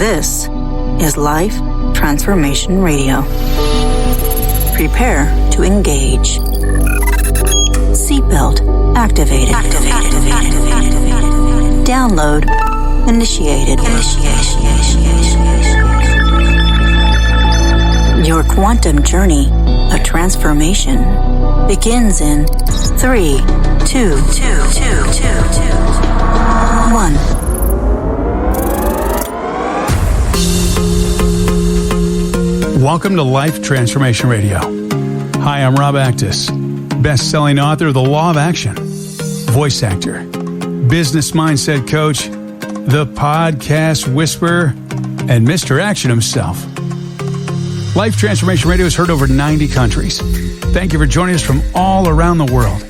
This is Life Transformation Radio. Prepare to engage. Seatbelt activated. Download initiated. Your quantum journey of transformation begins in 3, 2, 1. Welcome to Life Transformation Radio. Hi, I'm Rob Actis, best-selling author of The Law of Action, voice actor, business mindset coach, the podcast whisperer, and Mr. Action himself. Life Transformation Radio is heard over 90 countries. Thank you for joining us from all around the world.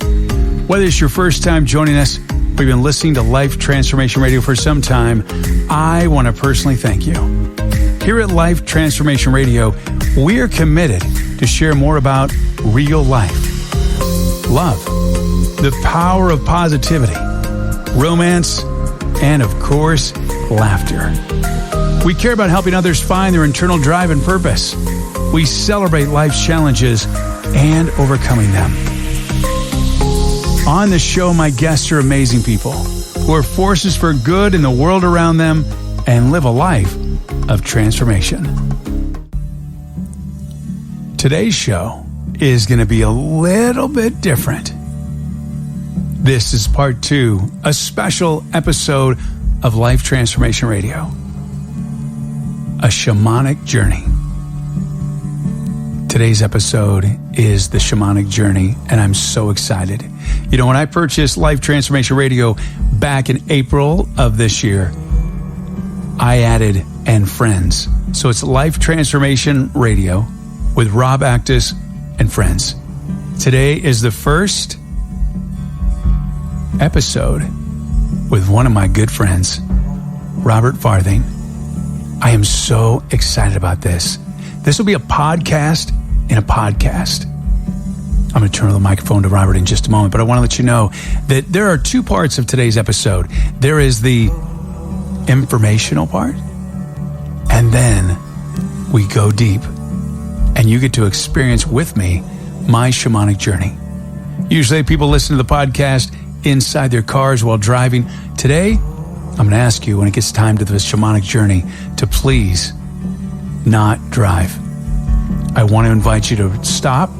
Whether it's your first time joining us or you've been listening to Life Transformation Radio for some time, I want to personally thank you. Here at Life Transformation Radio, we are committed to share more about real life, love, the power of positivity, romance, and of course, laughter. We care about helping others find their internal drive and purpose. We celebrate life's challenges and overcoming them. On the show, my guests are amazing people who are forces for good in the world around them and live a life of transformation. Today's show is going to be a little bit different. This is part 2, a special episode of Life Transformation Radio, a shamanic journey. Today's episode is the shamanic journey, and I'm so excited. You know, when I purchased Life Transformation Radio back in April of this year, I added "and friends." So it's Life Transformation Radio with Rob Actis and friends. Today is the first episode with one of my good friends, Robert Farthing. I am so excited about this. This will be a podcast in a podcast. I'm going to turn the microphone to Robert in just a moment, but I want to let you know that there are 2 parts of today's episode. There is the informational part, and then we go deep, and you get to experience with me my shamanic journey. Usually people listen to the podcast inside their cars while driving. Today, I'm going to ask you when it gets time to the shamanic journey to please not drive. I want to invite you to stop,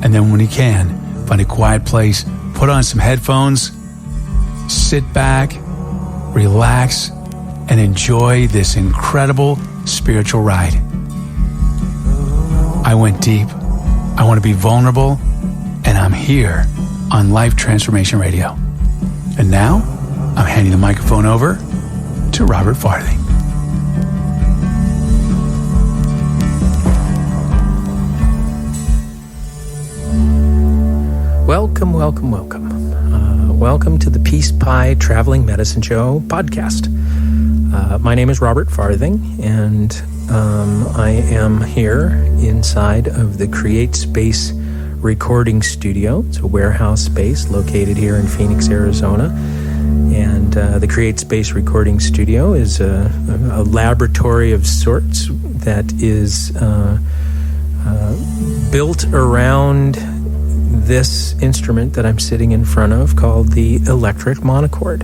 and then when you can, find a quiet place, put on some headphones, sit back, relax, and enjoy this incredible spiritual ride. I went deep. I want to be vulnerable, and I'm here on Life Transformation Radio. And now, I'm handing the microphone over to Robert Farthing. Welcome. Welcome to the Peace Pie Traveling Medicine Show podcast. My name is Robert Farthing, and I am here inside of the Create Space recording studio. It's a warehouse space located here in Phoenix, Arizona. And the Create Space recording studio is a laboratory of sorts that is built around this instrument that I'm sitting in front of called the electric monochord.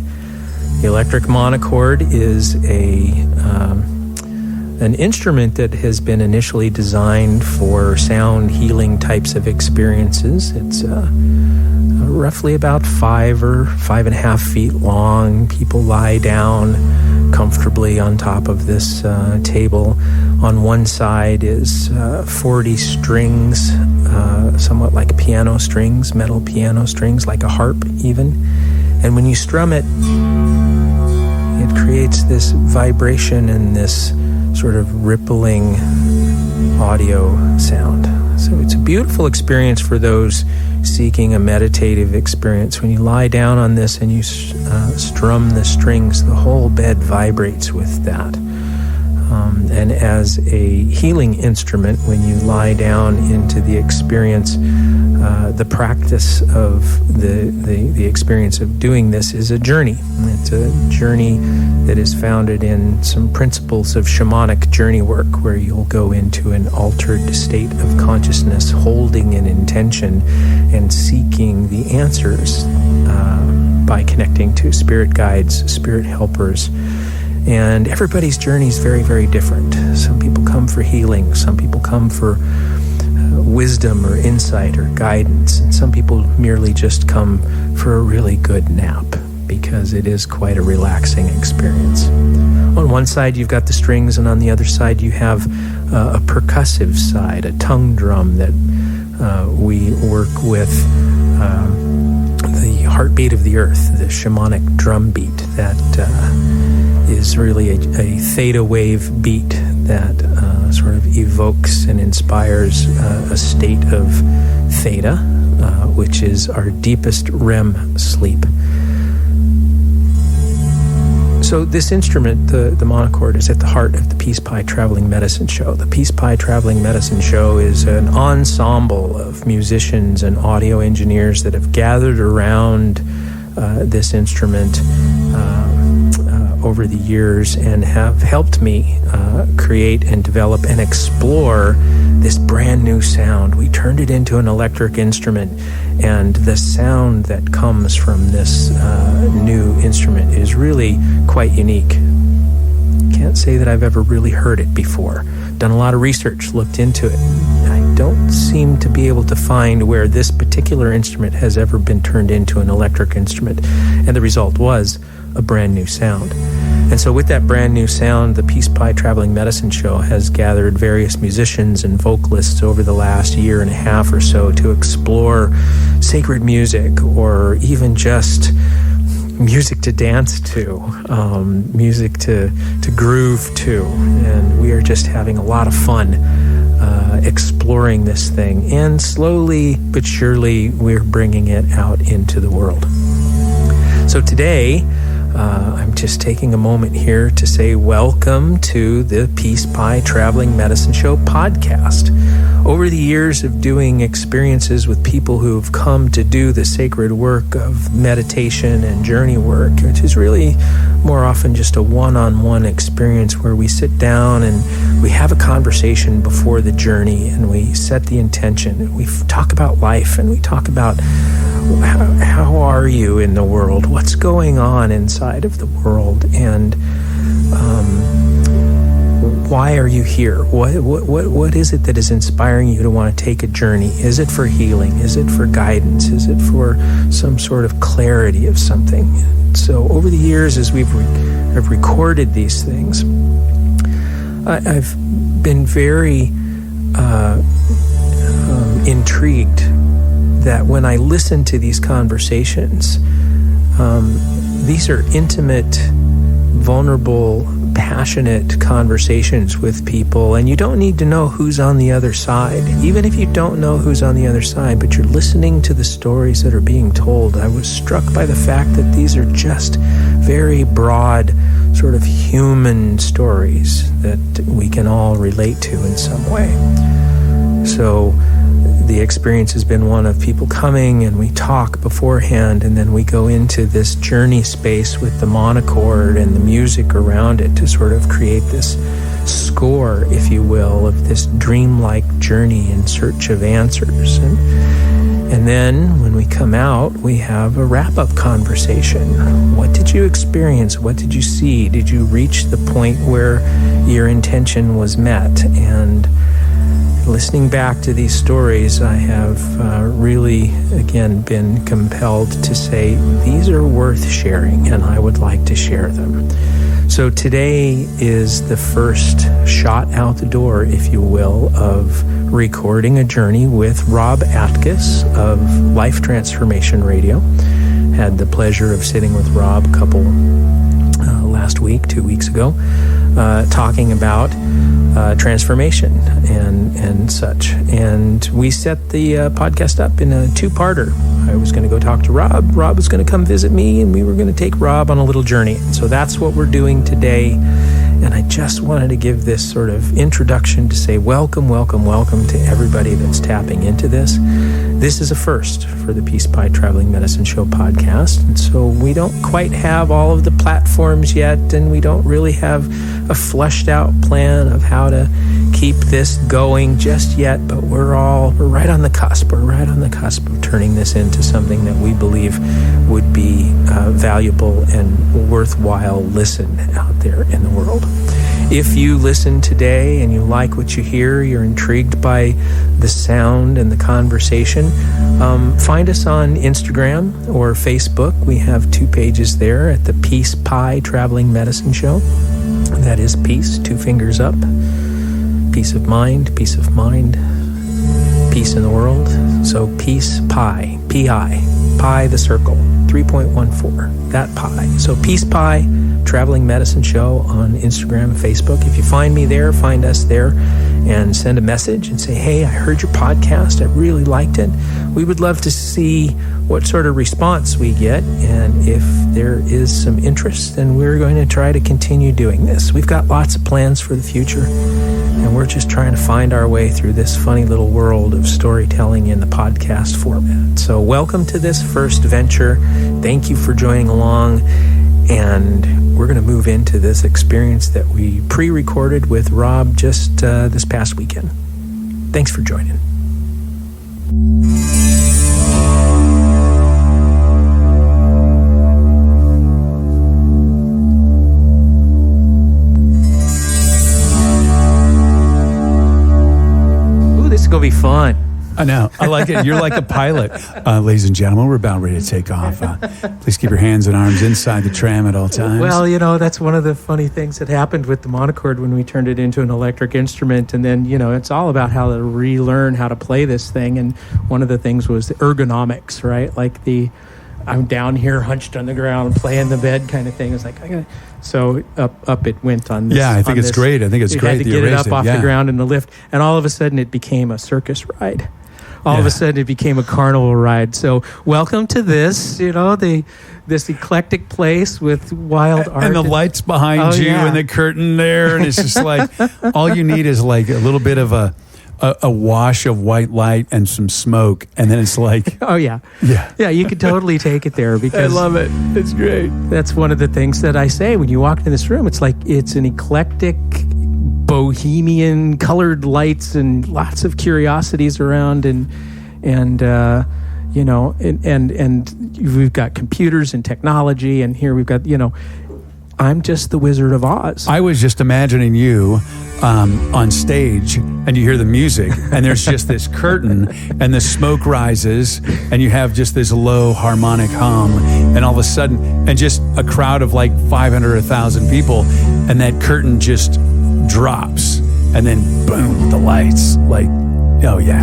The electric monochord is an instrument that has been initially designed for sound healing types of experiences. It's roughly about 5 or 5.5 feet long. People lie down comfortably on top of this table. On one side is 40 strings, somewhat like piano strings, metal piano strings, like a harp even. And when you strum it, it creates this vibration and this sort of rippling audio sound. So it's a beautiful experience for those seeking a meditative experience. When you lie down on this and you strum the strings, the whole bed vibrates with that. And as a healing instrument, when you lie down into the experience, the practice of the experience of doing this is a journey. It's a journey that is founded in some principles of shamanic journey work, where you'll go into an altered state of consciousness, holding an intention and seeking the answers by connecting to spirit guides, spirit helpers. And everybody's journey is very, very different. Some people come for healing. Some people come for wisdom or insight or guidance. And some people merely just come for a really good nap, because it is quite a relaxing experience. On one side, you've got the strings, and on the other side, you have a percussive side, a tongue drum that we work with the heartbeat of the earth, the shamanic drum beat that is really a theta wave beat that sort of evokes and inspires a state of theta, which is our deepest REM sleep. So this instrument, the monochord, is at the heart of the Peace Pie Traveling Medicine Show. The Peace Pie Traveling Medicine Show is an ensemble of musicians and audio engineers that have gathered around this instrument over the years and have helped me create and develop and explore this brand new sound. We turned it into an electric instrument, and the sound that comes from this new instrument is really quite unique. Can't say that I've ever really heard it before. Done a lot of research, looked into it. I don't seem to be able to find where this particular instrument has ever been turned into an electric instrument, and the result was a brand new sound. And so with that brand new sound, the Peace Pie Traveling Medicine Show has gathered various musicians and vocalists over the last year and a half or so to explore sacred music, or even just music to dance to, music to groove to. And we are just having a lot of fun exploring this thing. And slowly but surely, we're bringing it out into the world. So today, I'm just taking a moment here to say welcome to the Peace Pie Traveling Medicine Show podcast. Over the years of doing experiences with people who've come to do the sacred work of meditation and journey work, which is really more often just a one-on-one experience where we sit down and we have a conversation before the journey, and we set the intention, and we talk about life, and we talk about how are you in the world? What's going on inside of the world? And why are you here? What is it that is inspiring you to want to take a journey? Is it for healing? Is it for guidance? Is it for some sort of clarity of something? So over the years, as I've recorded these things, I've been very intrigued that when I listen to these conversations, these are intimate, vulnerable, passionate conversations with people, and you don't need to know who's on the other side. Even if you don't know who's on the other side, but you're listening to the stories that are being told. I was struck by the fact that these are just very broad, sort of human stories that we can all relate to in some way. So the experience has been one of people coming, and we talk beforehand, and then we go into this journey space with the monochord and the music around it to sort of create this score, if you will, of this dreamlike journey in search of answers. And then when we come out, we have a wrap-up conversation. What did you experience? What did you see? Did you reach the point where your intention was met? And listening back to these stories, I have really, again, been compelled to say these are worth sharing, and I would like to share them. So today is the first shot out the door, if you will, of recording a journey with Rob Actis of Life Transformation Radio. Had the pleasure of sitting with Rob a couple last week, 2 weeks ago, talking about transformation and such. And we set the podcast up in a two-parter. I was going to go talk to Rob. Rob was going to come visit me, and we were going to take Rob on a little journey. And so that's what we're doing today. And I just wanted to give this sort of introduction to say welcome, welcome, welcome to everybody that's tapping into this. This is a first for the Peace Pie Traveling Medicine Show podcast. And so we don't quite have all of the platforms yet, and we don't really have a fleshed out plan of how to keep this going just yet, but we're right on the cusp. We're right on the cusp of turning this into something that we believe would be valuable and worthwhile listen out there in the world. If you listen today and you like what you hear, you're intrigued by the sound and the conversation, find us on Instagram or Facebook. We have 2 pages there at the Peace Pie Traveling Medicine Show. That is peace, 2 fingers up. Peace of mind, peace in the world. So Peace Pie, P-I, Pi the circle, 3.14, that pi. So Peace Pie Traveling Medicine Show on Instagram and Facebook. If you find me there, find us there, and send a message and say, hey, I heard your podcast. I really liked it. We would love to see what sort of response we get. And if there is some interest, then we're going to try to continue doing this. We've got lots of plans for the future, and we're just trying to find our way through this funny little world of storytelling in the podcast format. So welcome to this first venture. Thank you for joining along. And we're going to move into this experience that we pre-recorded with Rob just this past weekend. Thanks for joining. Ooh, this is going to be fun. I know. I like it. You're like a pilot. Ladies and gentlemen, we're about ready to take off. Please keep your hands and arms inside the tram at all times. Well, that's one of the funny things that happened with the monochord when we turned it into an electric instrument. And then, it's all about how to relearn how to play this thing. And one of the things was the ergonomics, right? Like I'm down here hunched on the ground playing the bed kind of thing. It's like, so up it went on this. Yeah, I think it's great. I think it's great. Had to get it up off the ground in the lift. And all of a sudden it became a circus ride. All of a sudden it became a carnival ride. So welcome to this, this eclectic place with wild art. And the lights behind you and the curtain there. And it's just like, all you need is like a little bit of a wash of white light and some smoke. And then it's like. Oh, yeah. Yeah, you could totally take it there because. I love it. It's great. That's one of the things that I say when you walk into this room. It's like it's an eclectic bohemian colored lights and lots of curiosities around and we've got computers and technology, and here we've got I'm just the Wizard of Oz. I was just imagining you on stage, and you hear the music, and there's just this curtain, and the smoke rises, and you have just this low harmonic hum, and all of a sudden, and just a crowd of like 500 or 1,000 people, and that curtain just drops, and then boom, the lights, like, oh yeah.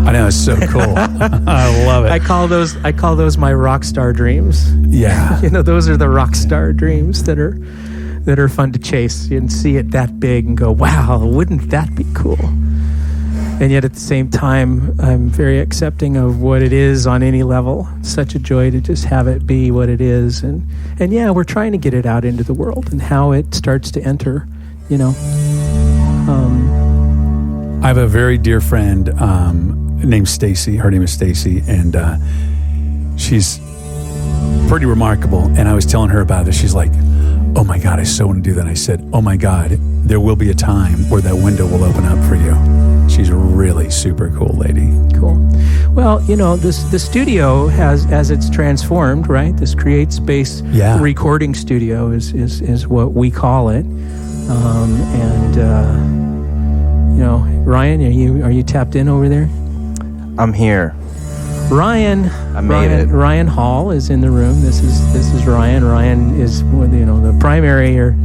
I know, it's so cool. I love it. I call those my rock star dreams. Yeah. Those are the rock star dreams that are fun to chase and see it that big and go, wow, wouldn't that be cool? And yet at the same time, I'm very accepting of what it is on any level. It's such a joy to just have it be what it is. And yeah, we're trying to get it out into the world and how it starts to enter, I have a very dear friend named Stacy. Her name is Stacy, and she's pretty remarkable. And I was telling her about it. She's like, oh my God, I so want to do that. I said, oh my God, there will be a time where that window will open up for you. She's a really super cool lady. Cool. Well, the studio as it's transformed, right? This Create Space recording studio is what we call it. Ryan, are you tapped in over there? I'm here. Ryan, I made it. Ryan Hall is in the room. This is Ryan. Ryan is the primary or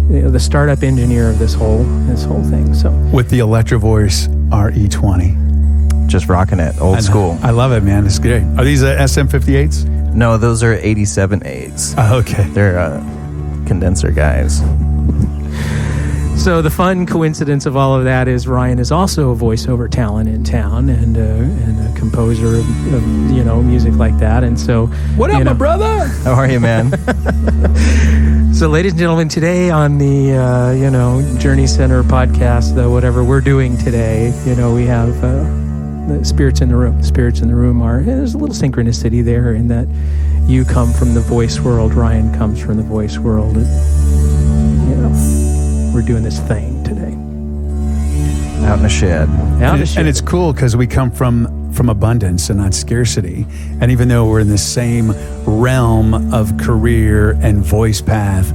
the startup engineer of this whole thing. So with the Electro-Voice RE20, just rocking it, old school. I love it, man. It's great. Are these SM58s? No, those are 87.8s. Oh, okay. They're condenser guys. So the fun coincidence of all of that is Ryan is also a voiceover talent in town and a composer of music like that. And so, what up, my brother? How are you, man? So, ladies and gentlemen, today on the Journey Center podcast, whatever we're doing today, we have the spirits in the room. The spirits in the room there's a little synchronicity there in that you come from the voice world, Ryan comes from the voice world. We're doing this thing today. Out in the shed. And it's cool because we come from abundance and not scarcity. And even though we're in the same realm of career and voice path,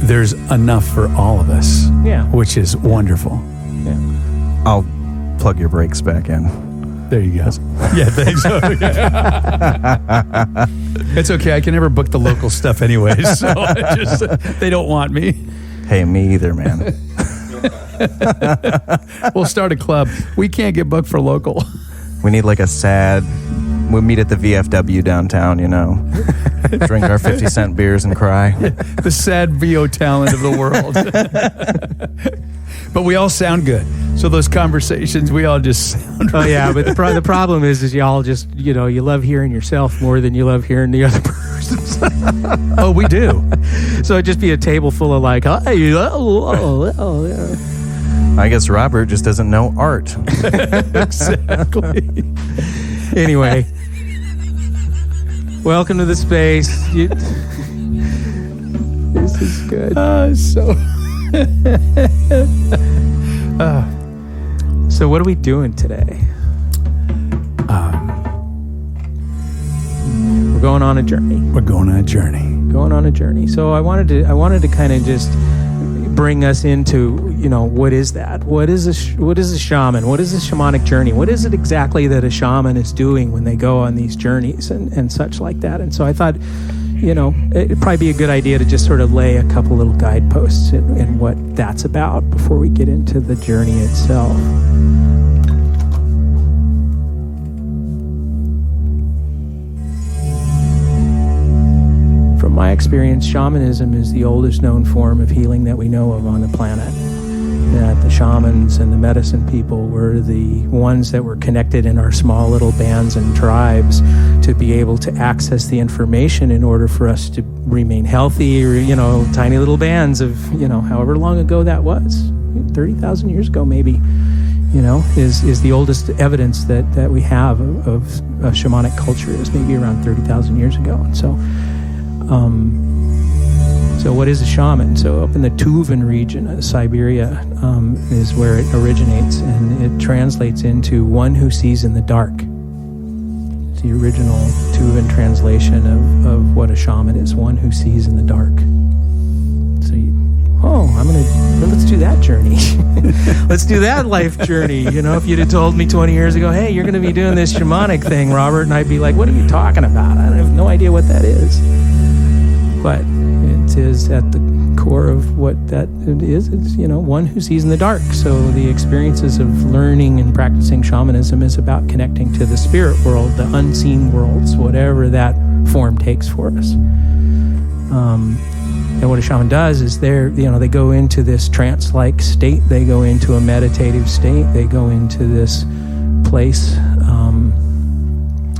there's enough for all of us. Yeah. Which is wonderful. Yeah. I'll plug your brakes back in. There you go. Yeah, thanks. It's okay. I can never book the local stuff anyways, so they don't want me. Hey, me either, man. We'll start a club. We can't get booked for local. We need like we'll meet at the VFW downtown, drink our 50-cent beers and cry. The sad VO talent of the world. But we all sound good. So those conversations, we all just sound Oh, yeah, but the problem is y'all just, you love hearing yourself more than you love hearing the other person. Oh, we do. So it'd just be a table full of like, yeah. I guess Robert just doesn't know art. Exactly. Anyway, welcome to the space. This is good. So what are we doing today? We're going on a journey. Going on a journey. So I wanted to kind of just bring us into, what is that? What is a shaman? What is a shamanic journey? What is it exactly that a shaman is doing when they go on these journeys and such like that? And so I thought, it'd probably be a good idea to just sort of lay a couple little guideposts in what that's about before we get into the journey itself. From my experience, shamanism is the oldest known form of healing that we know of on the planet. That the shamans and the medicine people were the ones that were connected in our small little bands and tribes to be able to access the information in order for us to remain healthy, or, tiny little bands of, however long ago that was, 30,000 years ago maybe, is the oldest evidence that we have of a shamanic culture is maybe around 30,000 years ago. And so, so what is a shaman? So up in the Tuvan region of Siberia is where it originates, and it translates into one who sees in the dark. It's the original Tuvan translation of what a shaman is, one who sees in the dark. So let's do that journey. Let's do that life journey. If you'd have told me 20 years ago, hey, you're going to be doing this shamanic thing, Robert, and I'd be like, what are you talking about? I have no idea what that is. But it is at the core of what that is. It's, one who sees in the dark. So the experiences of learning and practicing shamanism is about connecting to the spirit world, the unseen worlds, whatever that form takes for us. And what a shaman does is they go into this trance-like state. They go into a meditative state. They go into this place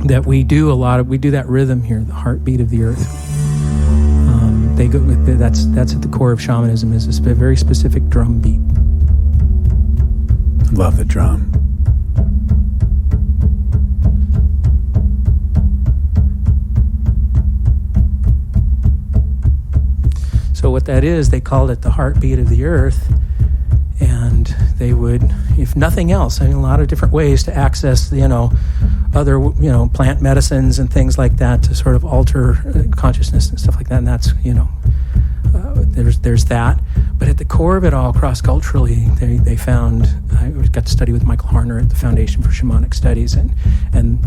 that we do that rhythm here, the heartbeat of the earth. They go with that's at the core of shamanism, is a very specific drum beat. Love the drum. So what that is, they called it the heartbeat of the earth, and they would, if nothing else, a lot of different ways to access, other, plant medicines and things like that to sort of alter consciousness and stuff like that. And that's, there's that. But at the core of it all, cross-culturally, they found, I got to study with Michael Harner at the Foundation for Shamanic Studies, and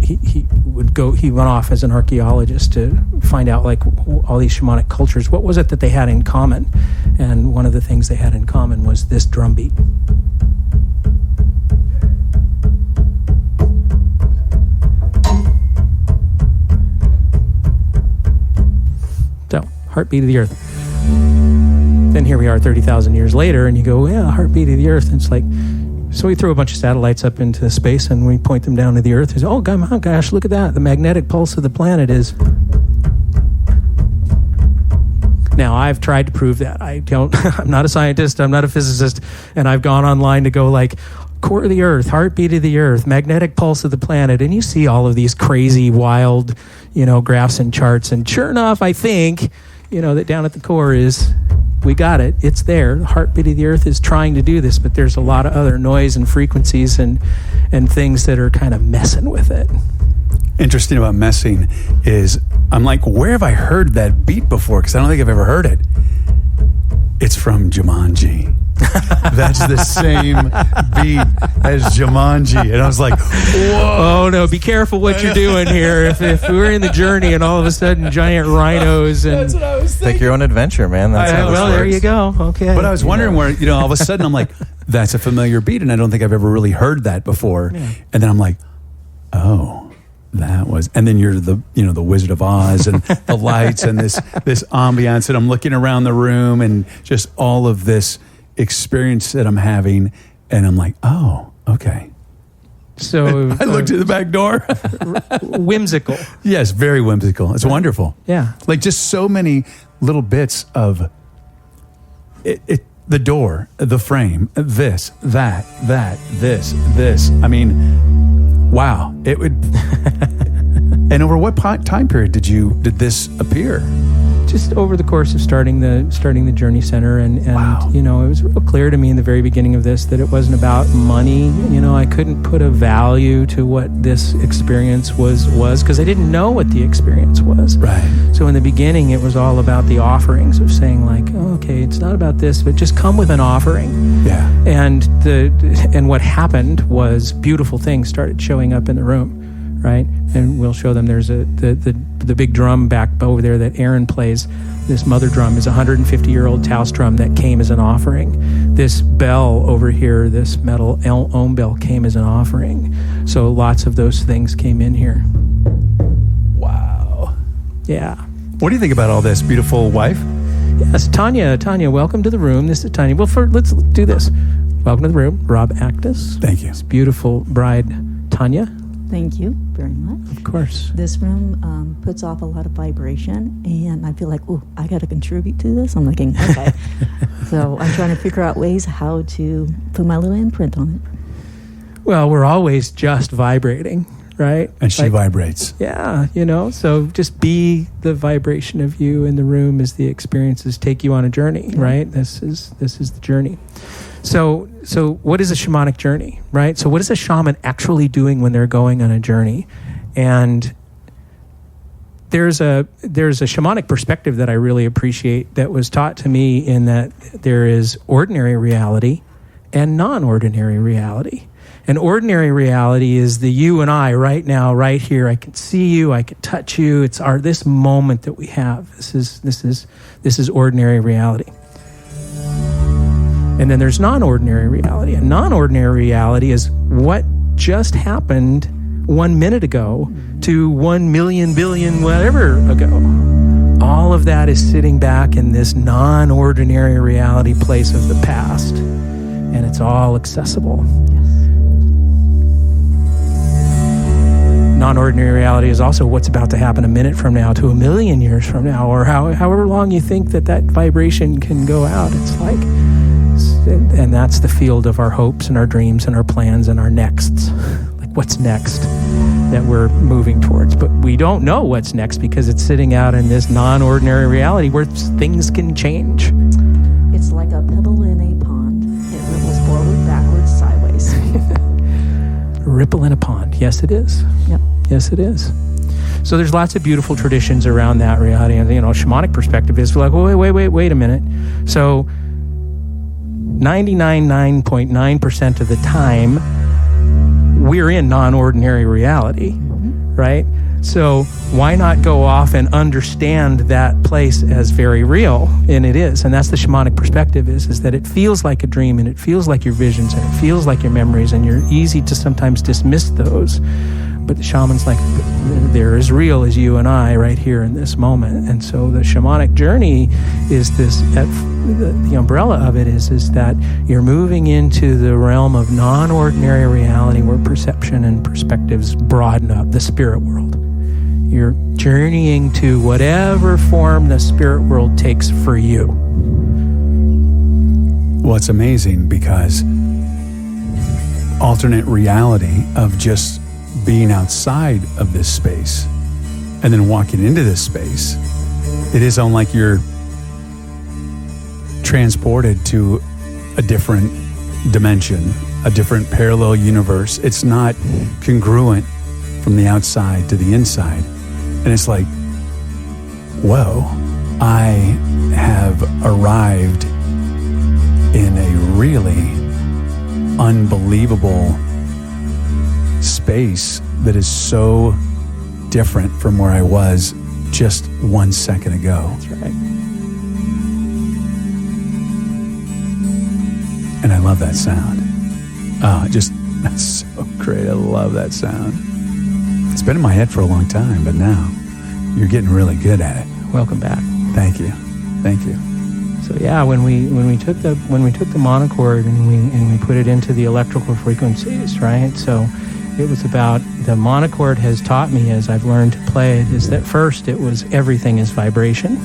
he went off as an archaeologist to find out, like, all these shamanic cultures, what was it that they had in common? And one of the things they had in common was this drum beat. So, heartbeat of the earth. then here we are 30,000 years later, and you go, yeah, heartbeat of the Earth. And it's like, so we throw a bunch of satellites up into space and we point them down to the Earth. We say, oh, gosh, look at that. The magnetic pulse of the planet is... Now, I've tried to prove that. I'm not a scientist, I'm not a physicist, and I've gone online to go like, core of the Earth, heartbeat of the Earth, magnetic pulse of the planet, and you see all of these crazy, wild, graphs and charts, and sure enough, I think, that down at the core is, we got it, it's there. The heartbeat of the Earth is trying to do this, but there's a lot of other noise and frequencies and things that are kind of messing with it. Interesting about messing is, I'm like, where have I heard that beat before? Because I don't think I've ever heard it. It's from Jumanji. That's the same beat as Jumanji. And I was like, whoa. Oh, no, be careful what you're doing here. If we're in the journey and all of a sudden giant rhinos and... That's what I was thinking. Take your own adventure, man. That's how this works. There you go. Okay. But I was wondering where, all of a sudden I'm like, that's a familiar beat, and I don't think I've ever really heard that before. Yeah. And then I'm like, oh... That was, and then you're the Wizard of Oz and the lights and this ambiance, and I'm looking around the room and just all of this experience that I'm having, and I'm like, oh, okay. So I looked at the back door. Whimsical. Yes, very whimsical. It's wonderful. Yeah, like just so many little bits of it. The door, the frame, this, that, this. I mean, wow. It would. And over what time period did this appear? Just over the course of starting the Journey Center, and wow. It was real clear to me in the very beginning of this that it wasn't about money. I couldn't put a value to what this experience was because I didn't know what the experience was. Right. So in the beginning, it was all about the offerings of saying like, oh, okay, it's not about this, but just come with an offering. Yeah. And what happened was beautiful things started showing up in the room. Right, and we'll show them. There's the big drum back over there that Aaron plays. This mother drum is a 150-year-old Taos drum that came as an offering. This bell over here, this metal ohm bell, came as an offering. So lots of those things came in here. Wow. Yeah. What do you think about all this, beautiful wife? Yes, Tanya, welcome to the room. This is Tanya. Well, let's do this. Welcome to the room, Rob Actis. Thank you. This beautiful bride, Tanya. Thank you very much. Of course. This room puts off a lot of vibration, and I feel like, ooh, I got to contribute to this. I'm thinking, okay. So I'm trying to figure out ways how to put my little imprint on it. Well, we're always just vibrating, right? And she vibrates. Yeah, so just be the vibration of you in the room as the experiences take you on a journey, right? This is the journey. So what is a shamanic journey, right? So what is a shaman actually doing when they're going on a journey? And there's a shamanic perspective that I really appreciate that was taught to me, in that there is ordinary reality and non-ordinary reality. And ordinary reality is the you and I right now, right here. I can see you, I can touch you. It's this moment that we have. This is ordinary reality. And then there's non-ordinary reality. And non-ordinary reality is what just happened 1 minute ago to 1 million billion whatever ago. All of that is sitting back in this non-ordinary reality place of the past. And it's all accessible. Non-ordinary reality is also what's about to happen a minute from now to 1 million years from now, or however long you think that vibration can go out. It's like... And that's the field of our hopes and our dreams and our plans and our nexts. Like what's next that we're moving towards. But we don't know what's next because it's sitting out in this non-ordinary reality where things can change. It's like a pebble in a pond. It ripples forward, backwards, sideways. A ripple in a pond. Yes, it is. Yep. Yes, it is. So there's lots of beautiful traditions around that reality. And, shamanic perspective is like, well, wait a minute. So 99.9% of the time, we're in non-ordinary reality, right? So why not go off and understand that place as very real? And it is. And that's the shamanic perspective is that it feels like a dream, and it feels like your visions, and it feels like your memories, and you're easy to sometimes dismiss those. But the shaman's like, they're as real as you and I right here in this moment. And so the shamanic journey is this, the umbrella of it is that you're moving into the realm of non-ordinary reality where perception and perspectives broaden up, the spirit world. You're journeying to whatever form the spirit world takes for you. Well, it's amazing because alternate reality of just being outside of this space and then walking into this space, it is like you're transported to a different dimension, a different parallel universe. It's not congruent from the outside to the inside. And it's like, whoa, I have arrived in a really unbelievable space that is so different from where I was just 1 second ago. That's right. And I love that sound. That's so great. I love that sound. It's been in my head for a long time, but now you're getting really good at it. Welcome back. Thank you. Thank you. So yeah, when we took the monochord and we put it into the electrical frequencies, right? So it was about, the monochord has taught me as I've learned to play it, is that first it was everything is vibration.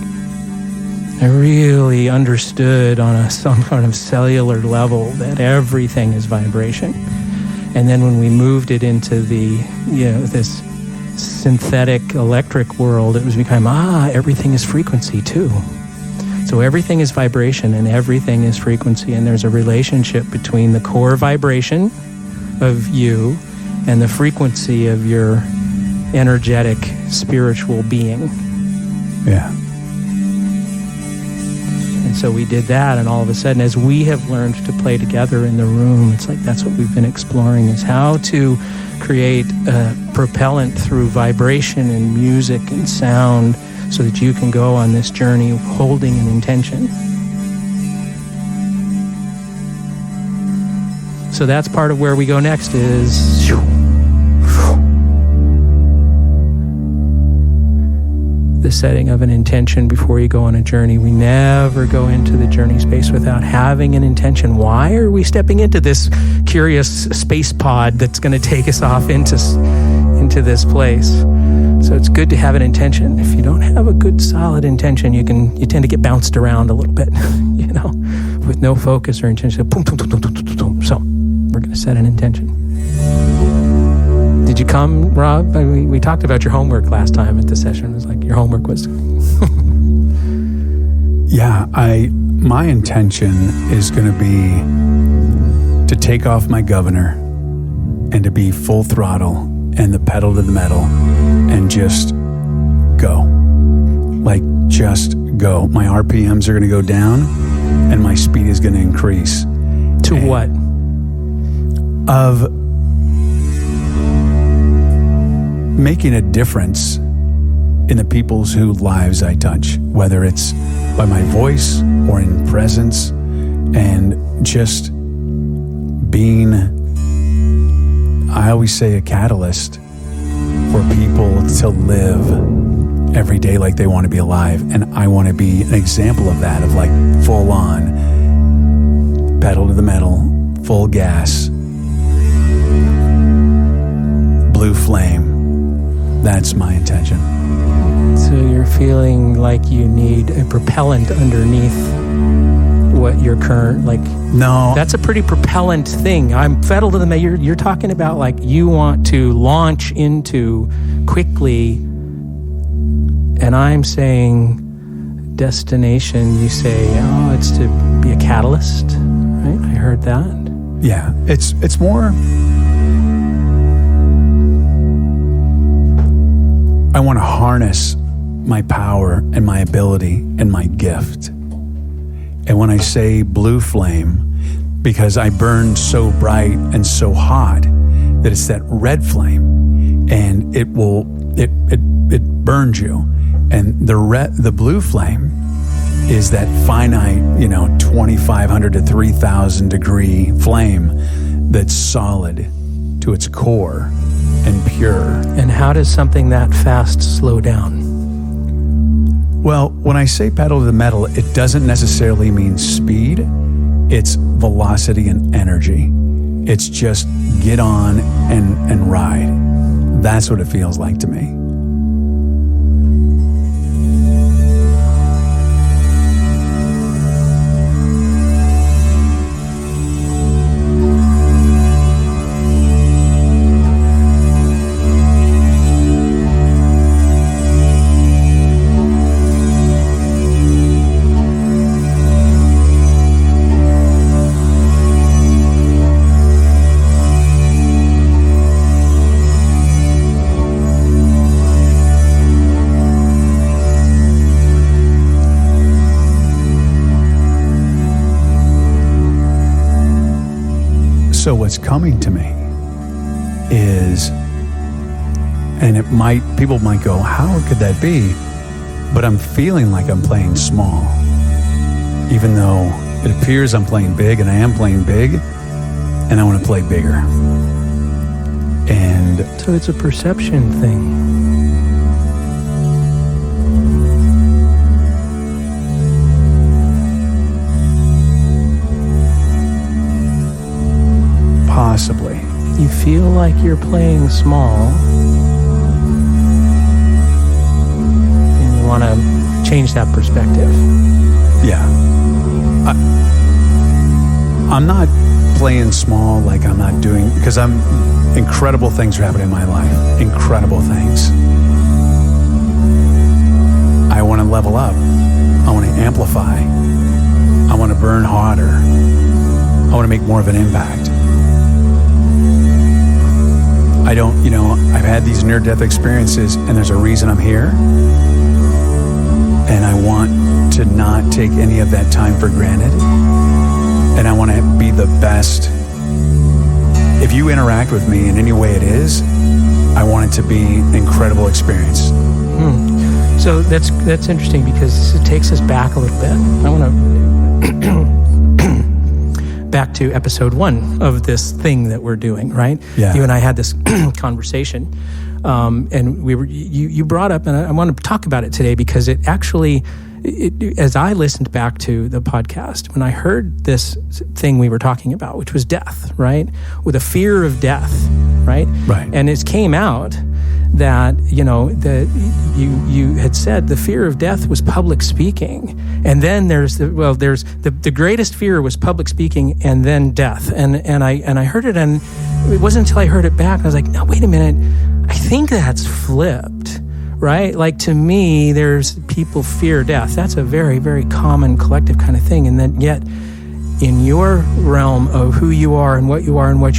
I really understood on some kind of cellular level that everything is vibration. And then when we moved it into the, this synthetic electric world, it was become, everything is frequency too. So everything is vibration and everything is frequency, and there's a relationship between the core vibration of you and the frequency of your energetic spiritual being. Yeah. And so we did that, and all of a sudden, as we have learned to play together in the room, it's like that's what we've been exploring, is how to create a propellant through vibration and music and sound so that you can go on this journey holding an intention. So that's part of where we go next, is the setting of an intention before you go on a journey. We never go into the journey space without having an intention. Why are we stepping into this curious space pod that's going to take us off into this place? So it's good to have an intention. If you don't have a good solid intention, you tend to get bounced around a little bit, with no focus or intention. So we're going to set an intention. Did you come, Rob? We talked about your homework last time at the session. It was like your homework was... Yeah, my intention is going to be to take off my governor and to be full throttle and the pedal to the metal and just go. Like, just go. My RPMs are going to go down and my speed is going to increase. To what? Of making a difference in the people's whose lives I touch, whether it's by my voice or in presence, and just being, I always say, a catalyst for people to live every day like they want to be alive. And I want to be an example of that, of like full on, pedal to the metal, full gas, blue flame. That's my intention. So you're feeling like you need a propellant underneath what your current, like... No. That's a pretty propellant thing. I'm pedal to the metal. You're talking about like you want to launch into quickly, and I'm saying destination, you say, it's to be a catalyst, right? I heard that. Yeah, it's more... I want to harness my power and my ability and my gift. And when I say blue flame, because I burn so bright and so hot that it's that red flame, and it burns you. And the blue flame is that finite, 2,500 to 3,000 degree flame that's solid to its core and pure. And how does something that fast slow down? Well, when I say pedal to the metal, it doesn't necessarily mean speed. It's velocity and energy. It's just get on and ride. That's what it feels like to me. So what's coming to me is, and people might go, how could that be? But I'm feeling like I'm playing small, even though it appears I'm playing big, and I am playing big, and I want to play bigger. And so it's a perception thing. Possibly. You feel like you're playing small, and you want to change that perspective. Yeah. I'm not playing small like I'm not doing, because incredible things are happening in my life. Incredible things. I want to level up. I want to amplify. I want to burn harder. I want to make more of an impact. I've had these near-death experiences, and there's a reason I'm here. And I want to not take any of that time for granted. And I want to be the best. If you interact with me in any way it is, I want it to be an incredible experience. So that's interesting, because it takes us back a little bit. I want to back to episode 1 of this thing that we're doing, right? Yeah. You and I had this conversation, and you brought up, and I want to talk about it today, because it actually, as I listened back to the podcast, when I heard this thing we were talking about, which was death, right? With a fear of death, right? Right. And it came out that, you had said the fear of death was public speaking. And then there's the greatest fear was public speaking, and then death. And I heard it, and it wasn't until I heard it back, I was like, no, wait a minute. I think that's flipped, right? Like, to me, there's people fear death. That's a very, very common collective kind of thing. And then yet, in your realm of who you are and what you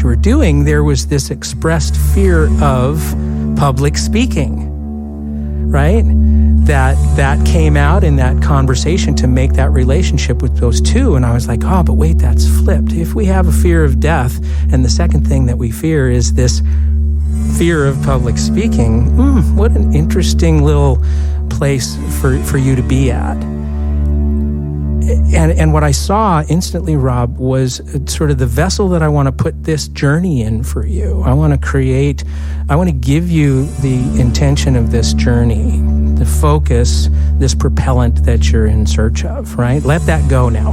are doing, there was this expressed fear of public speaking, right? That came out in that conversation to make that relationship with those two. And I was like, but wait, that's flipped. If we have a fear of death, and the second thing that we fear is this fear of public speaking, what an interesting little place for you to be at. And what I saw instantly, Rob, was sort of the vessel that I want to put this journey in for you. I want to give you the intention of this journey, the focus, this propellant that you're in search of, right? Let that go now.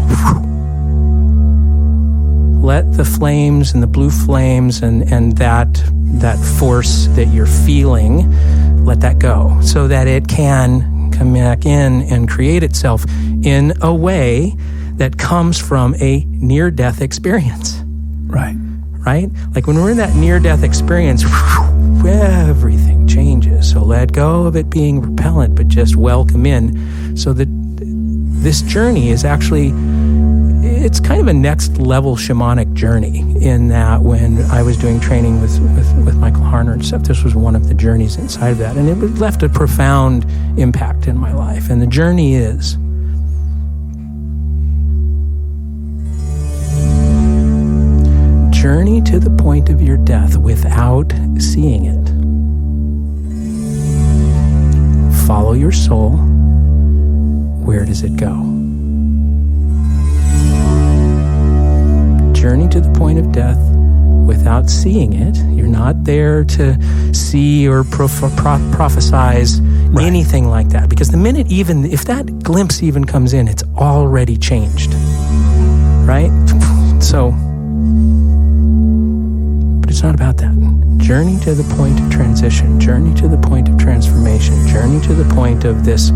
Let the flames and the blue flames and that force that you're feeling, let that go, so that it can come back in and create itself in a way that comes from a near-death experience. Right. Right? Like when we're in that near-death experience, everything changes. So let go of it being repellent, but just welcome in. So that this journey is actually, it's kind of a next level shamanic journey, in that when I was doing training with Michael Harner and stuff, this was one of the journeys inside of that. And it left a profound impact in my life. And the journey is journey to the point of your death without seeing it. Follow your soul. Where does it go? Journey to the point of death without seeing it. You're not there to see or prophesize Right. anything like that. Because the minute even, if that glimpse even comes in, it's already changed. Right? So, but it's not about that. Journey to the point of transition, journey to the point of transformation, journey to the point of this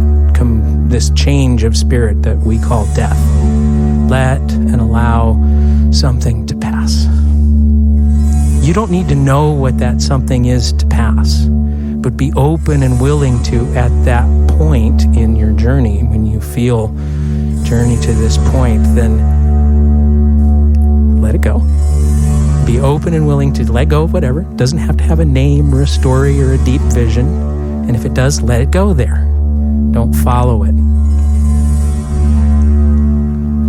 change of spirit that we call death. Let and allow something to pass. You don't need to know what that something is to pass, but be open and willing to, at that point in your journey, when you feel journey to this point, then let it go. Be open and willing to let go of whatever. It doesn't have to have a name or a story or a deep vision. And if it does, let it go there. Don't follow it.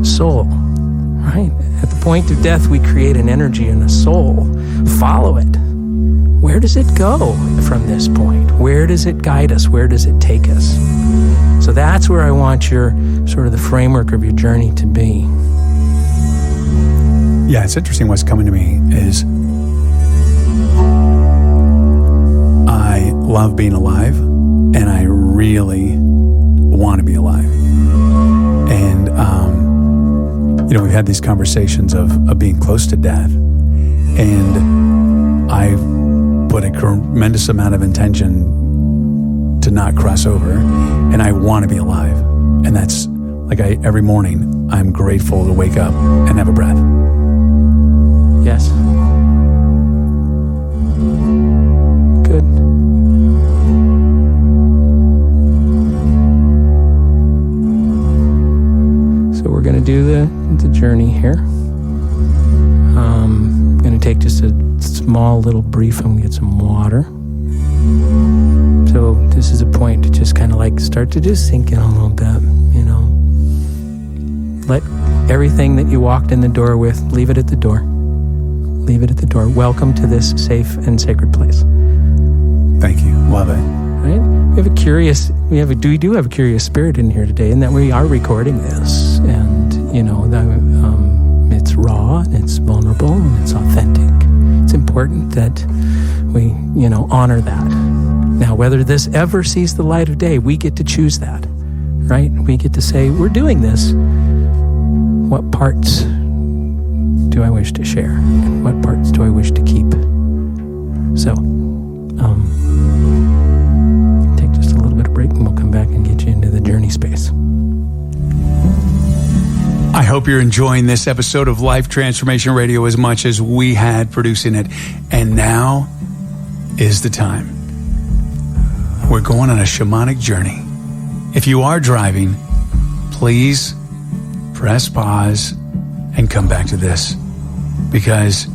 Soul, right? At the point of death, we create an energy and a soul. Follow it. Where does it go from this point? Where does it guide us? Where does it take us? So that's where I want your sort of the framework of your journey to be. Yeah, it's interesting. What's coming to me is I love being alive, and I really want to be alive. And, we've had these conversations of being close to death, and I've put a tremendous amount of intention to not cross over, and I want to be alive. And that's like every morning, I'm grateful to wake up and have a breath. Yes. Good. So we're going to do the journey here. I'm going to take just a small little brief. I'm going to get some water. So this is a point to just kind of like start to just sink in a little bit, Let everything that you walked in the door with, leave it at the door. Leave it at the door. Welcome to this safe and sacred place. Thank you. Love it. Right? We do have a curious spirit in here today, in that we are recording this, and it's raw and it's vulnerable and it's authentic. It's important that we honor that. Now, whether this ever sees the light of day, we get to choose that, right? We get to say, we're doing this. What parts do I wish to share, and what parts do I wish to keep? So, take just a little bit of break, and we'll come back and get you into the journey space. I hope you're enjoying this episode of Life Transformation Radio as much as we had producing it. And now is the time. We're going on a shamanic journey. If you are driving, please press pause and come back to this, because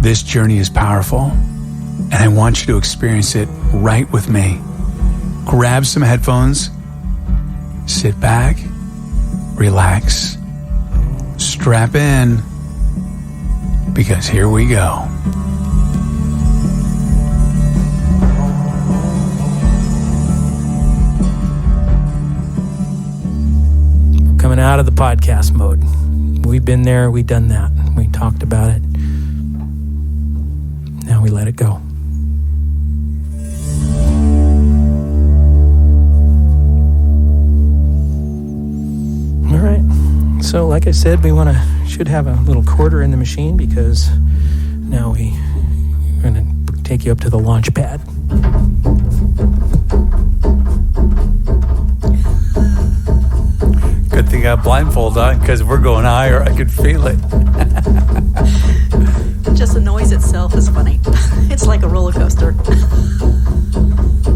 this journey is powerful, and I want you to experience it right with me. Grab some headphones, sit back, relax, strap in, because here we go. Coming out of the podcast mode. We've been there, we've done that. We talked about it. Now we let it go. All right. So like I said, we should have a little quarter in the machine, because now we're going to take you up to the launch pad. Good thing I got blindfold on, because if we're going higher, I could feel it. Just the noise itself is funny. It's like a roller coaster.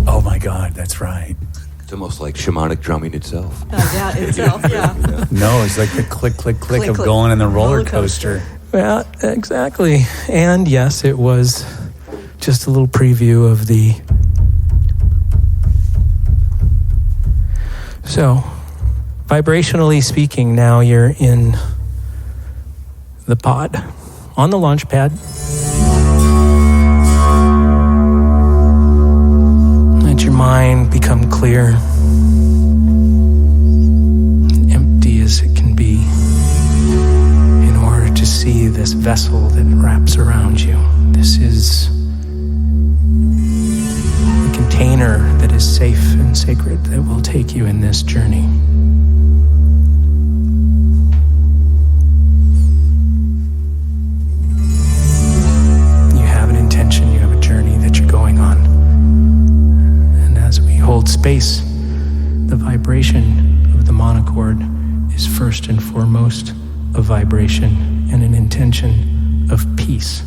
Oh my God, that's right. It's almost like shamanic drumming itself. Yeah, itself, yeah. No, it's like the click, click, click Click, of click. going in the roller coaster. Well, exactly. And yes, it was just a little preview of the... So, vibrationally speaking, now you're in the pod, on the launch pad. Let your mind become clear, empty as it can be, in order to see this vessel that wraps around you. This is the container that safe and sacred that will take you in this journey. You have an intention, you have a journey that you're going on. And as we hold space, the vibration of the monochord is first and foremost a vibration and an intention of peace.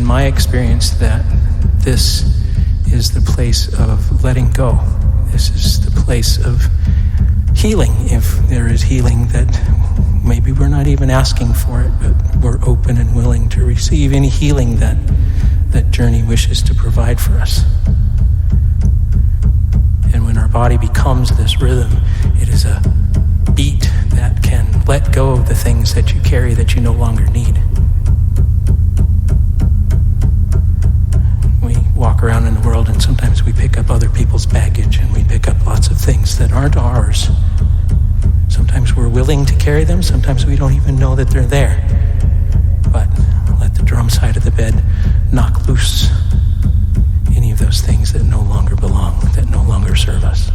My experience that this is the place of letting go. This is the place of healing, if there is healing that maybe we're not even asking for it, but we're open and willing to receive any healing that journey wishes to provide for us. And when our body becomes this rhythm, it is a beat that can let go of the things that you carry that you no longer need. Walk around in the world and sometimes we pick up other people's baggage and we pick up lots of things that aren't ours. Sometimes we're willing to carry them, sometimes we don't even know that they're there. But let the drum side of the bed knock loose any of those things that no longer belong, that no longer serve us.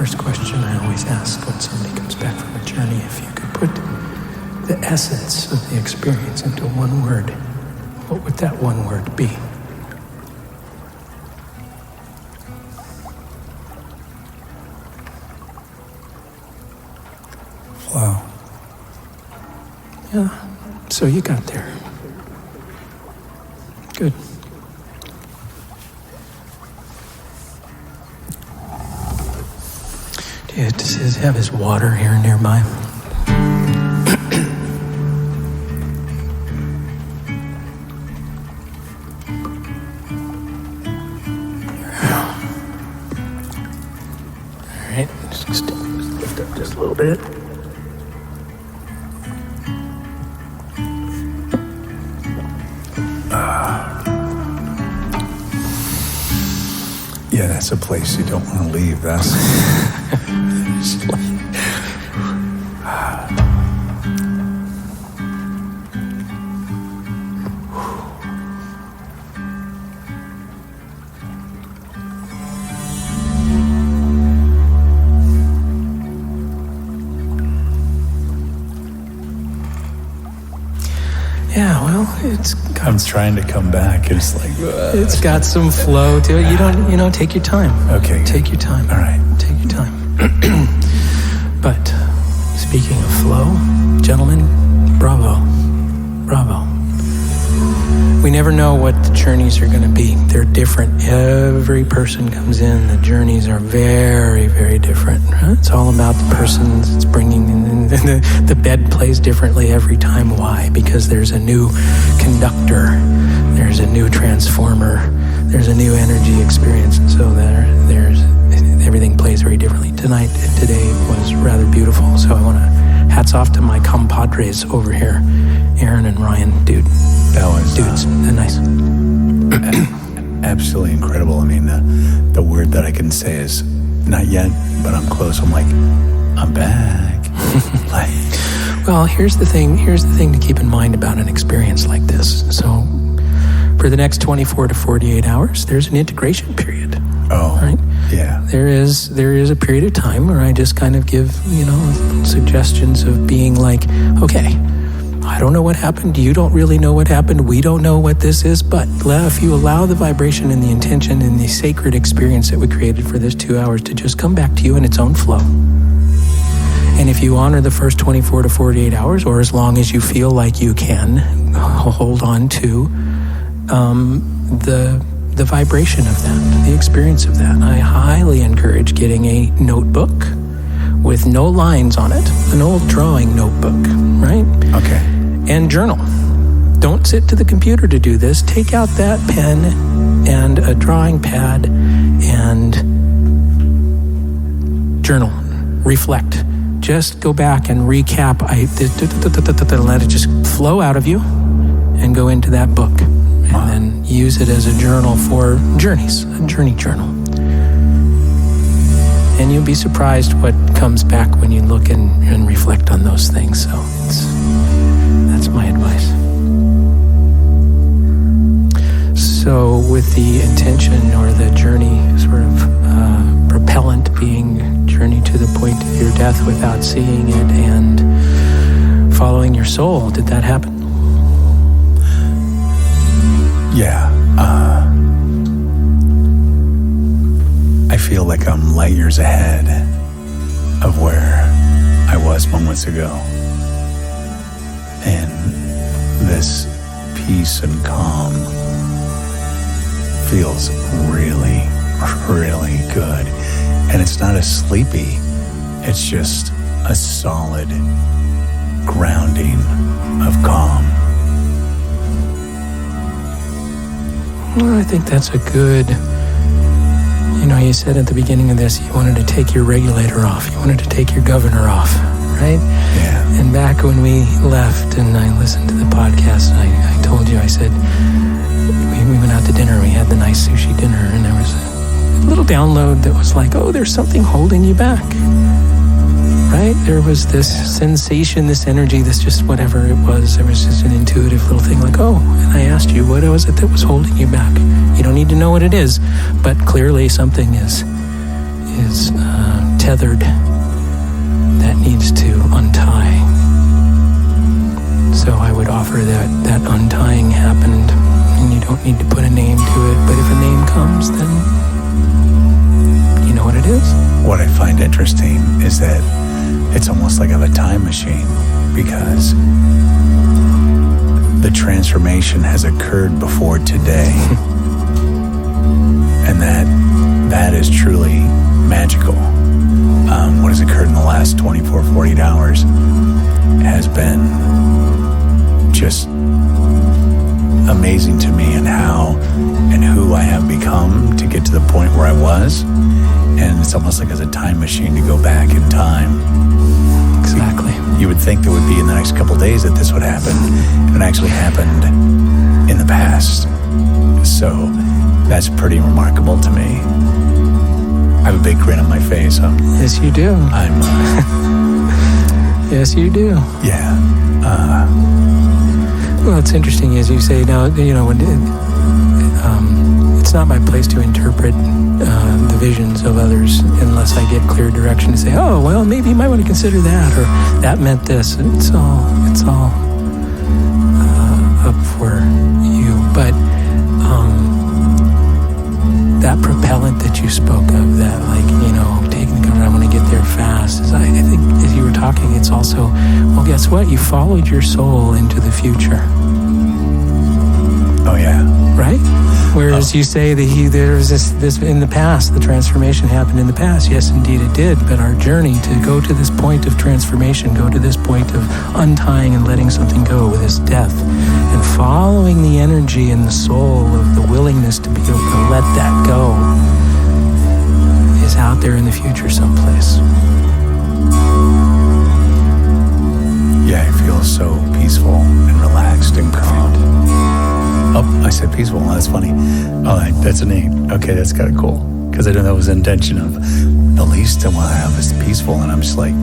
first question I always ask when somebody comes back from a journey. If you could put the essence of the experience into one word, what would that one word be? Flow. Yeah, so you got there. Good. Does he have his water here nearby? All right, just lift up just a little bit. Yeah, that's a place you don't want to leave. That's Yeah, well, I'm trying to come back. It's like it's got some flow to it. You don't, take your time. Okay. Take your time. All right. Take your time. But speaking of flow, gentlemen, bravo. Bravo. We never know what the journeys are going to be. They're different. Every person comes in. The journeys are very, very different. Right? It's all about the persons it's bringing in. The bed plays differently every time. Why? Because there's a new conductor. There's a new transformer. There's a new energy experience. So there's everything plays very differently. Today was rather beautiful. So I want to hats off to my compadres over here, Aaron and Ryan, dude. That was Dudes, they're nice. Absolutely incredible. I mean, the word that I can say is not yet, but I'm close. I'm like, I'm back. Well, here's the thing to keep in mind about an experience like this. So for the next 24 to 48 hours, there's an integration period. Oh, right? Yeah. There is a period of time where I just kind of give, suggestions of being like, okay, I don't know what happened. You don't really know what happened. We don't know what this is. But if you allow the vibration and the intention and the sacred experience that we created for this 2 hours to just come back to you in its own flow. And if you honor the first 24 to 48 hours, or as long as you feel like you can, hold on to the vibration of that, the experience of that. I highly encourage getting a notebook with no lines on it, an old drawing notebook, right? Okay. And journal. Don't sit to the computer to do this. Take out that pen and a drawing pad and journal. Reflect. Just go back and recap. Let it just flow out of you and go into that book. And then use it as a journal for journeys, a journey journal. And you'll be surprised what comes back when you look and reflect on those things. So that's my advice. So with the intention or the journey sort of propellant being journey to the point of your death without seeing it and following your soul, did that happen? Yeah. I feel like I'm light years ahead of where I was moments ago. And this peace and calm feels really, really good. And it's not a sleepy, it's just a solid grounding of calm. Well, I think that's a good, you said at the beginning of this, you wanted to take your regulator off. You wanted to take your governor off, right? Yeah. And back when we left and I listened to the podcast, I told you, I said, we went out to dinner, we had the nice sushi dinner, and there was a little download that was like, oh, there's something holding you back, right? There was this sensation, this energy, this just whatever it was. There was just an intuitive little thing like, oh, and I asked you, what was it that was holding you back? You don't need to know what it is, but clearly something is tethered that needs to untie. So I would offer that untying happened, and you don't need to put a name to it, but if a name comes, then you know what it is. What I find interesting is that it's almost like I have a time machine, because the transformation has occurred before today. And that is truly magical. What has occurred in the last 24, 48 hours has been just amazing to me, and how and who I have become to get to the point where I was. And it's almost like as a time machine to go back in time. Exactly. You would think there would be in the next couple of days that this would happen. It actually happened in the past. So that's pretty remarkable to me. I have a big grin on my face. Yes, you do. Yes, you do. Yeah. Well, it's interesting, as you say, now, when it's not my place to interpret the visions of others unless I get clear direction to say, oh, well, maybe you might want to consider that, or that meant this. It's all up for you. But that propellant that you spoke of, that taking the government, I want to get there fast. I think as you were talking, it's also, well, guess what? You followed your soul into the future. Oh yeah. Right? Whereas you say that there was this in the past, the transformation happened in the past. Yes, indeed it did. But our journey to go to this point of transformation, go to this point of untying and letting something go with this death, and following the energy and the soul of the willingness to be able to let that go, is out there in the future someplace. Yeah, I feel so peaceful and relaxed and calm. Oh, I said peaceful. Well, that's funny. Oh, that's neat. Okay, that's kind of cool. Because I know that was the intention of the least I want to have is peaceful. And I'm just like,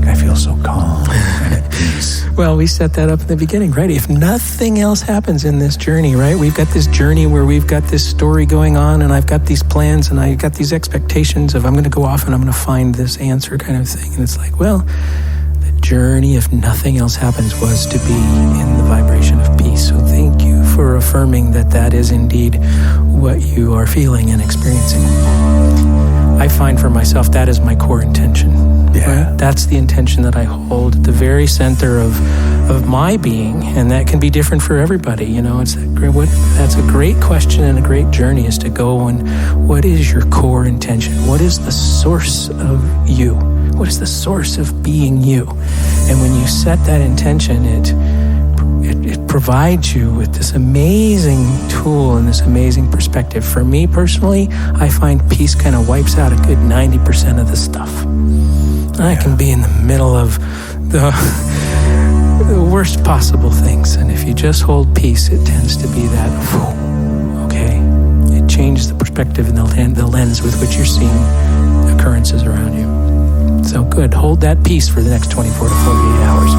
I feel so calm and at peace. Well, we set that up in the beginning, right? If nothing else happens in this journey, right? We've got this journey where we've got this story going on, and I've got these plans, and I've got these expectations of I'm going to go off and I'm going to find this answer kind of thing. And it's like, well, the journey, if nothing else happens, was to be in the vibration of peace. So thank you for affirming that is indeed what you are feeling and experiencing. I find for myself that is my core intention. Yeah. Right? That's the intention that I hold at the very center of my being, and that can be different for everybody. That's a great question and a great journey, is to go and what is your core intention? What is the source of you? What is the source of being you? And when you set that intention, it provides you with this amazing tool and this amazing perspective. For me personally, I find peace kind of wipes out a good 90% of the stuff. I can be in the middle of the worst possible things, and if you just hold peace, it tends to be that, okay, it changes the perspective and the lens with which you're seeing occurrences around you. So good, hold that peace for the next 24 to 48 hours.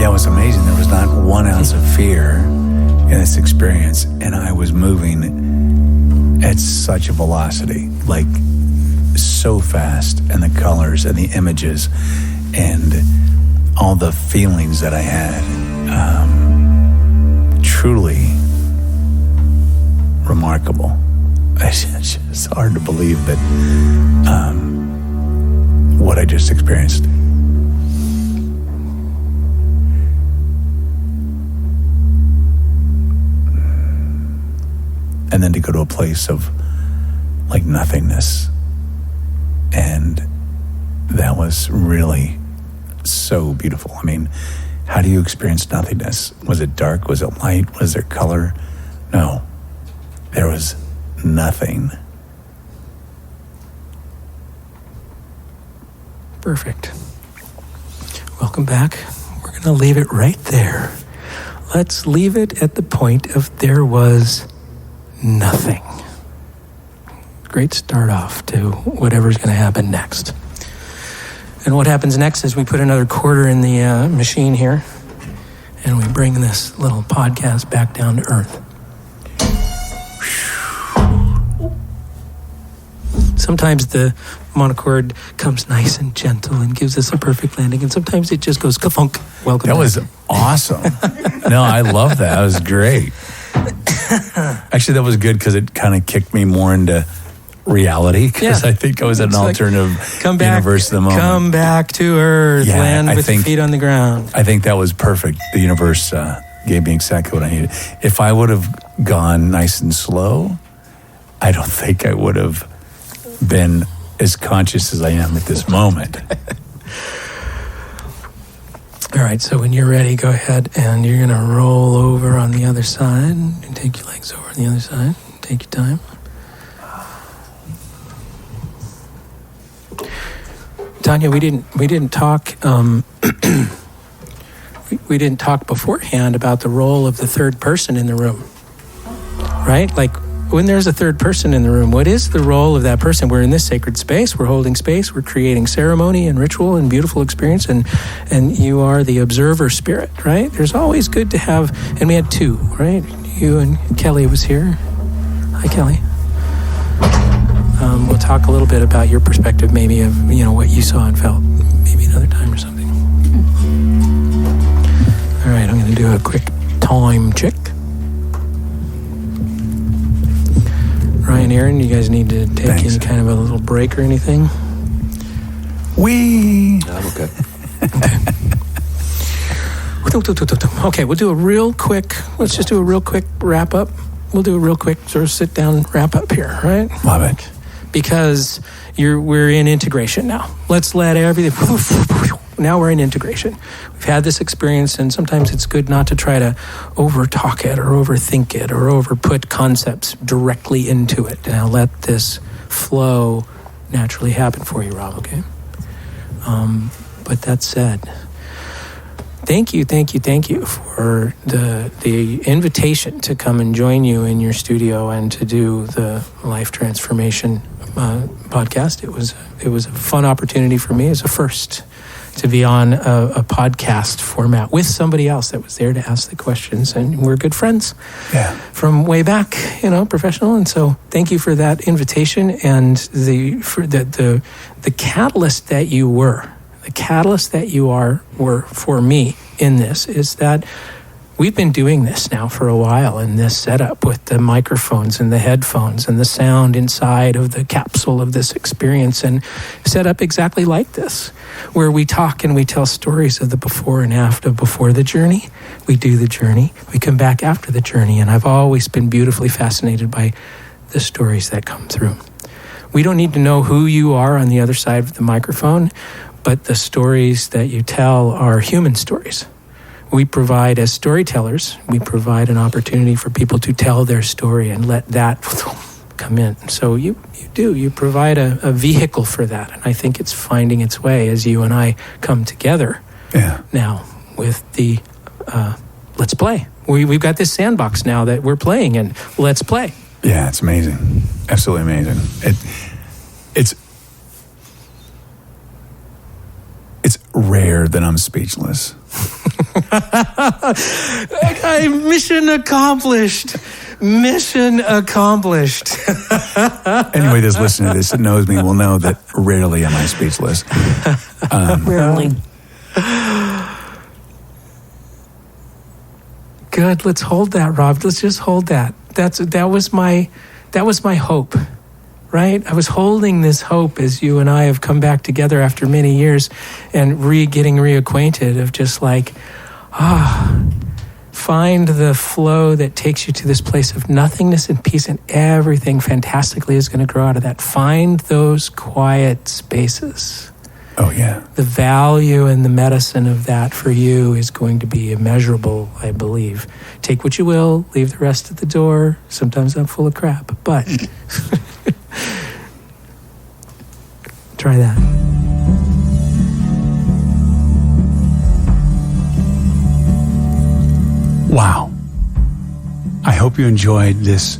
Yeah, it was amazing. There was not 1 ounce of fear in this experience, and I was moving at such a velocity, like so fast, and the colors and the images and all the feelings that I had, truly remarkable. It's hard to believe that what I just experienced. And then to go to a place of like nothingness. And that was really so beautiful. I mean, how do you experience nothingness? Was it dark? Was it light? Was there color? No. There was nothing. Perfect. Welcome back. We're going to leave it right there. Let's leave it at the point of there was nothing. Great start off to whatever's going to happen next. And what happens next is we put another quarter in the machine here, and we bring this little podcast back down to earth. Sometimes the monochord comes nice and gentle and gives us a perfect landing, and sometimes it just goes ka-funk. Welcome. That back. was awesome. No, I love that. That was great. Actually, that was good because it kind of kicked me more into reality, because I think I was in an alternative universe at the moment. Come back to Earth, land with your feet on the ground. I think that was perfect. The universe gave me exactly what I needed. If I would have gone nice and slow, I don't think I would have been as conscious as I am at this moment. All right, so when you're ready, go ahead and you're going to roll over on the other side and take your legs over on the other side. Take your time. Tanya, we didn't talk we didn't talk beforehand about the role of the third person in the room, right? Like, when there's a third person in the room, what is the role of that person? We're in this sacred space, we're holding space, we're creating ceremony and ritual and beautiful experience, and you are the observer spirit, right? There's always good to have, and we had two, right? You and Kelly was here. Hi, Kelly. We'll talk a little bit about your perspective, maybe, of what you saw and felt, maybe another time or something. All right, I'm going to do a quick time check. Ryan, Aaron, you guys need to take any kind of a little break or anything? I'm okay. Okay, we'll do a real quick, let's just do a real quick wrap up. We'll do a real quick sort of sit down wrap up here, right? Love it. Because we're in integration now. Let's let everything, now we're in integration. We've had this experience, and sometimes it's good not to try to over-talk it or overthink it or over-put concepts directly into it. Now let this flow naturally happen for you, Rob, okay? But that said, thank you for the invitation to come and join you in your studio and to do the Life Transformation podcast. It was a fun opportunity for me as a first to be on a podcast format with somebody else that was there to ask the questions, and we're good friends from way back, professional. And so thank you for that invitation and the catalyst that you were. The catalyst that you were for me in this is that we've been doing this now for a while in this setup with the microphones and the headphones and the sound inside of the capsule of this experience, and set up exactly like this, where we talk and we tell stories of the before and after. Before the journey, we do the journey, we come back after the journey, and I've always been beautifully fascinated by the stories that come through. We don't need to know who you are on the other side of the microphone, but the stories that you tell are human stories. We provide, as storytellers, we provide an opportunity for people to tell their story and let that come in. So you provide a vehicle for that. And I think it's finding its way as you and I come together now with the let's play. We've got this sandbox now that we're playing in. Let's play. Yeah, it's amazing. Absolutely amazing. It's rare that I'm speechless. Mission accomplished. Mission accomplished. Anybody that's listening to this that knows me will know that rarely am I speechless. Rarely. Good. Let's hold that, Rob. Let's just hold that. That was my hope. Right? I was holding this hope as you and I have come back together after many years and getting reacquainted of just like, find the flow that takes you to this place of nothingness and peace, and everything fantastically is going to grow out of that. Find those quiet spaces. Oh, yeah. The value and the medicine of that for you is going to be immeasurable, I believe. Take what you will, leave the rest at the door. Sometimes I'm full of crap, but... Try that. Wow. I hope you enjoyed this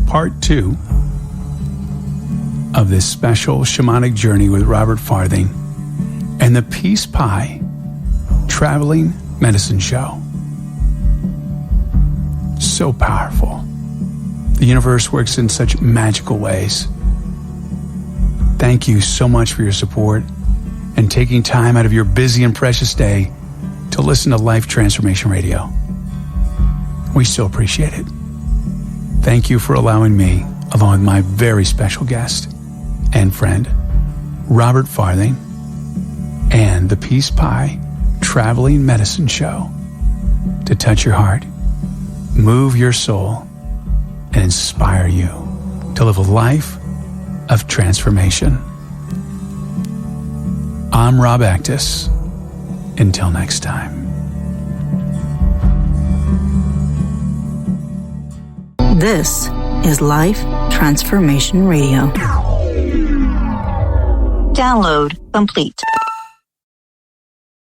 part 2 of this special shamanic journey with Robert Farthing and the Peace Pie Traveling Medicine Show. So powerful. The universe works in such magical ways. Thank you so much for your support and taking time out of your busy and precious day to listen to Life Transformation Radio. We so appreciate it. Thank you for allowing me, along with my very special guest and friend, Robert Farthing, and the Peace Pie Traveling Medicine Show, to touch your heart, move your soul, and inspire you to live a life of transformation. I'm Rob Actis. Until next time. This is Life Transformation Radio. Download complete.